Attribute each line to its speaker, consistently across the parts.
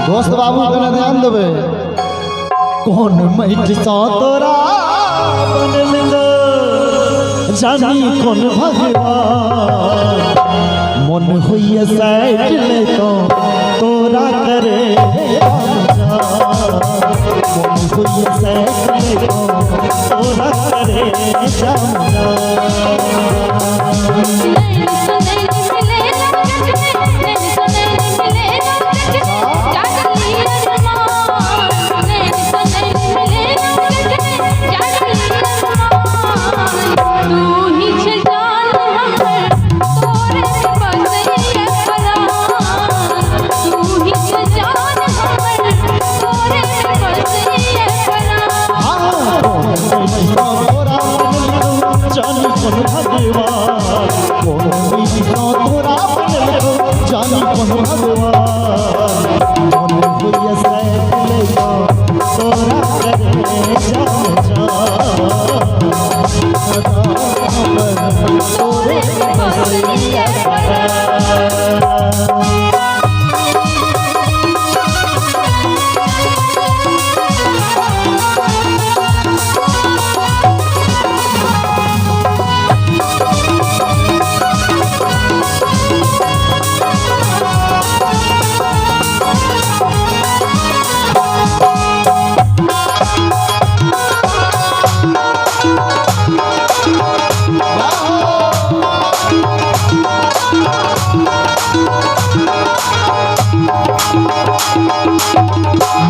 Speaker 1: दोस्त बाबू कने ध्यान देवे। कौन मैट सा तोरा बनल जानी कौन भगवान मन होइए साइड ले तो तोरा करे मन होइए साइड ले तो तोरा करे जाना।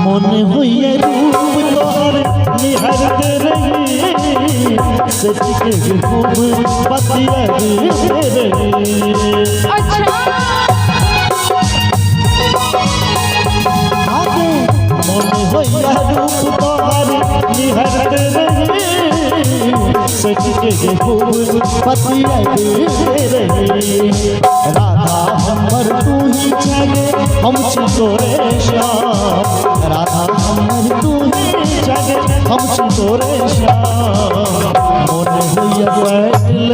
Speaker 1: मन हुए रूप तोहर निहरत रही सच के खूब बतियर रही। मन हुए रूप तोहर निहरत रही सच के खूब बतियर रही। राधा हमर तू ही जागे हम तोरे श्याम राधा हमर तू ही जागे हम तोरे श्याम मन हुइया बैठल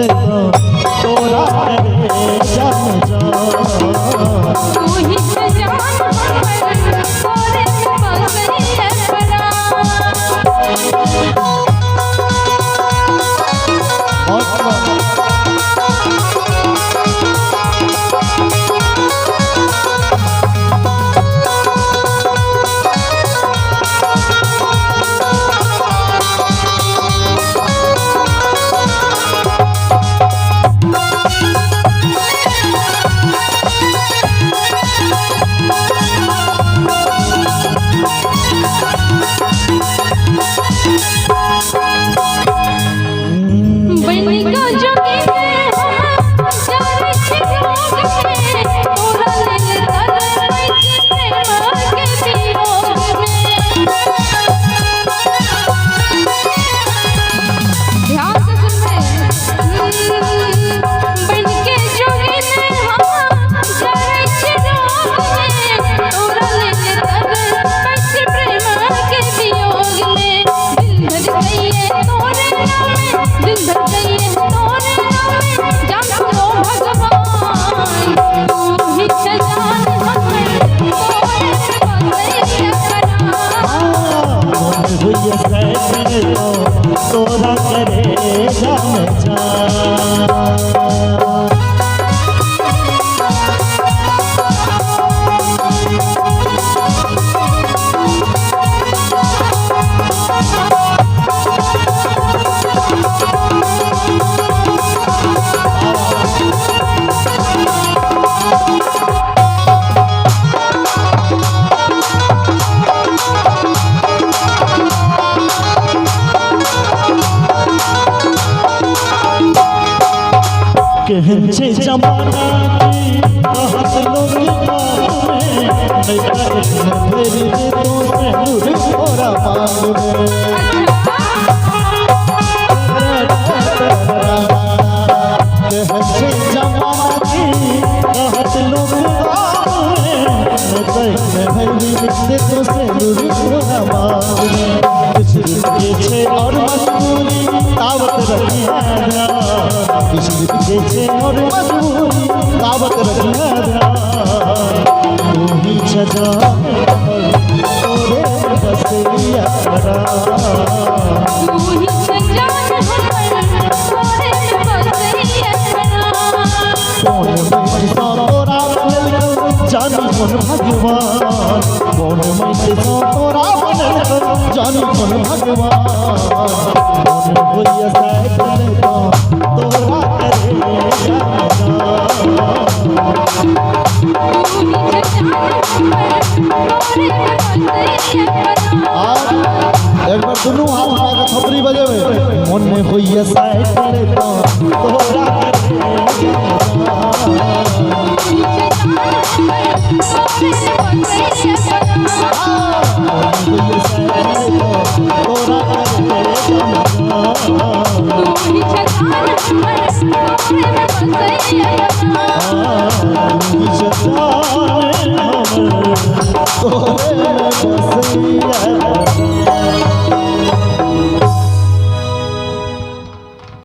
Speaker 1: तोरा करे जान जा
Speaker 2: तू ही जान हमर तोरे बसरिया परा।
Speaker 1: तोरा करे जान जा कहन छे जमाना की कहत लोग नहीं करत भेज दे तो सेनुर तोरा मांग में कहन छे जमाना की कहत लोग नहीं भेज दे तो सेनुर तोरा मांग में किसी छे और मजबूरी तावत रखी किसी और मजबूरी दावत रखना। सजान तोरे बसैया करा
Speaker 2: तू ही सजान हमर तोरे बसैया करा
Speaker 1: कौन मैं तोरा बनल जानी कौन भगवान कौन मैं तोरा बनल जानी कौन भगवान कौन होइया साइकिल का तोरा करे एक बार दुनू हाथ उठा के थपड़ी बजेबे मन होइया साइकिल का तोरा करे